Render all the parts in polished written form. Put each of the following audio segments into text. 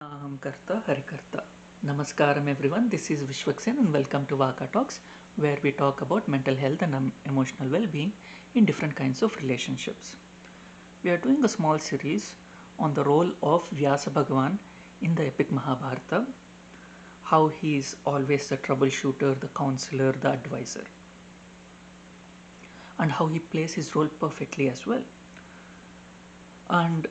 Aham Karta Harikarta. Namaskaram everyone, this is Vishwaksen and welcome to Vaka Talks, where we talk about mental health and emotional well-being in different kinds of relationships. We are doing a small series on the role of Vyasa Bhagavan in the epic Mahabharata, how he is always the troubleshooter, the counselor, the advisor, and how he plays his role perfectly as well. And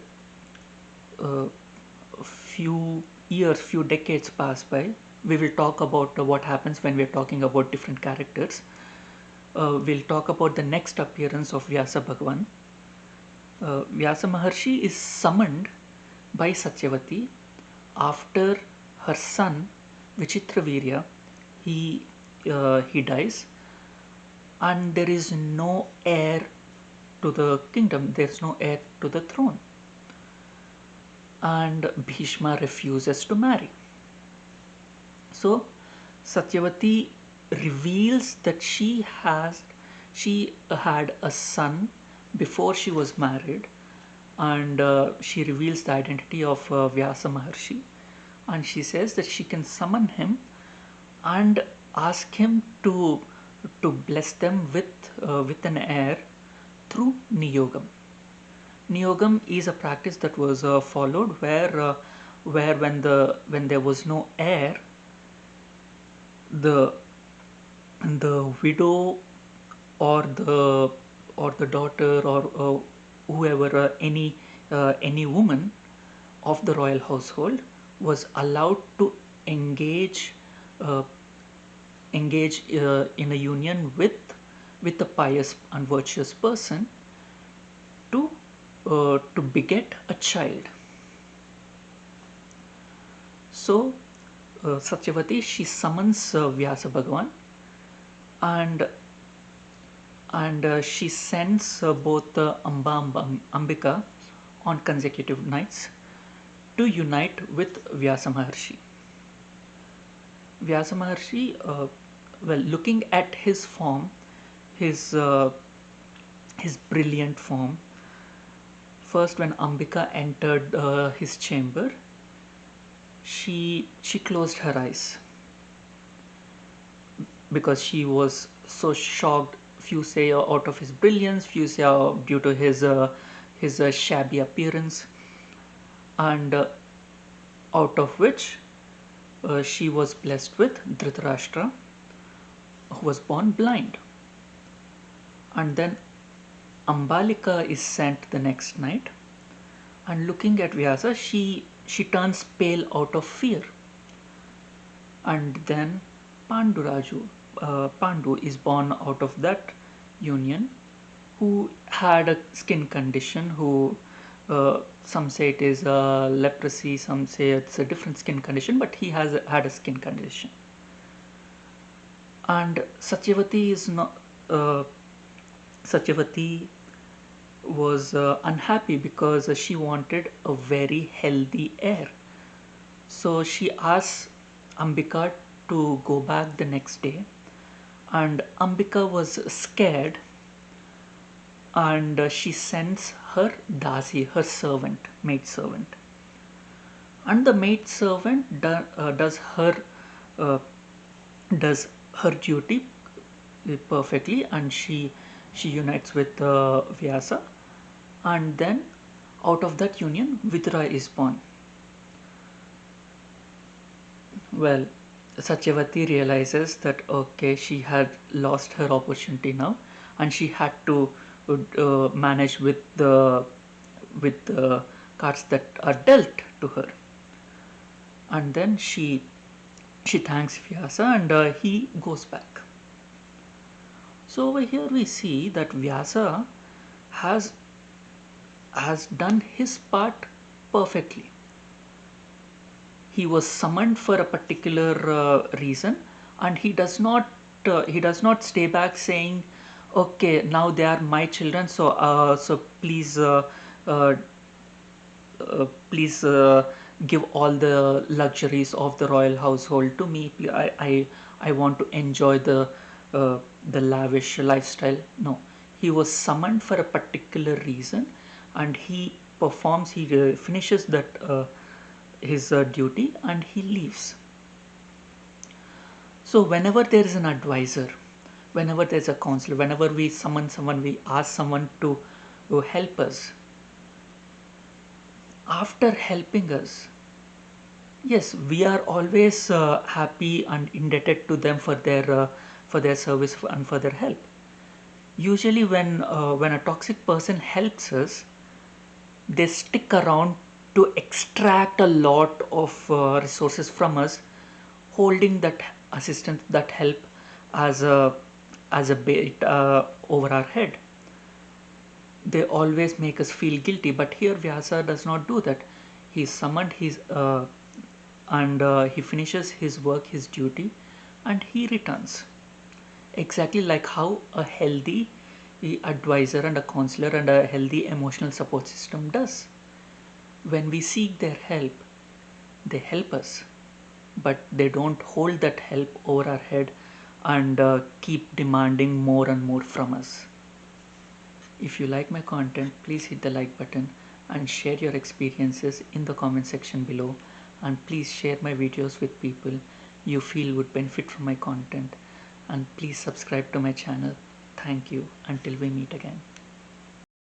few years, few decades pass by, we will talk about what happens when we're talking about different characters. We'll talk about the next appearance of Vyasa Bhagavan. Vyasa Maharshi is summoned by Satyavati after her son Vichitravirya he dies, and there is no heir to the kingdom. There is no heir to the throne, and Bhishma refuses to marry. So Satyavati reveals that she had a son before she was married, and she reveals the identity of Vyasa Maharshi, and she says that she can summon him and ask him to bless them with an heir through niyogam. Niyogam is a practice that was followed where when there was no heir, the widow or the daughter or whoever any woman of the royal household was allowed to engage uh, in a union with a pious and virtuous person to beget a child. So Satyavati, she summons Vyasa Bhagavan, and she sends both Ambika on consecutive nights to unite with Vyasa Maharshi. Vyasa Maharshi, looking at his form, his brilliant form, first when Ambika entered his chamber, she closed her eyes because she was so shocked. Few say out of his brilliance, few say due to his shabby appearance, and out of which she was blessed with Dhritarashtra, who was born blind. And then Ambalika is sent the next night, and looking at Vyasa, she turns pale out of fear. And then Pandu is born out of that union, who had a skin condition, who some say it is leprosy, some say it's a different skin condition, but he had a skin condition. And Satyavati is not. Satyavati was unhappy because she wanted a very healthy heir. So she asks Ambika to go back the next day, and Ambika was scared, and she sends her dasi, her servant, maid servant, and the maid servant uh, does her duty perfectly, and she unites with Vyasa, and then out of that union Vidura is born. Well, Satyavati realizes that okay, she had lost her opportunity now, and she had to manage with the cards that are dealt to her. And then she thanks Vyasa, and he goes back. So over here we see that Vyasa has done his part perfectly. He was summoned for a particular reason, and he does not stay back saying, okay, now they are my children, so please give all the luxuries of the royal household to me. I want to enjoy the lavish lifestyle. No, he was summoned for a particular reason, and he performs. He finishes his duty and he leaves. So whenever there is an advisor, whenever there's a counselor, whenever we summon someone, we ask someone to help us, after helping us, yes, we are always happy and indebted to them for their service and for their help. Usually when a toxic person helps us, they stick around to extract a lot of resources from us, holding that assistance, that help, as a bait over our head. They always make us feel guilty, but here Vyasa does not do that. He's summoned his and he finishes his work, his duty, and he returns, exactly like how a healthy advisor and a counselor and a healthy emotional support system does. When we seek their help, they help us, but they don't hold that help over our head and keep demanding more and more from us. If you like my content, please hit the like button and share your experiences in the comment section below, and please share my videos with people you feel would benefit from my content, and please subscribe to my channel. Thank you. Until we meet again.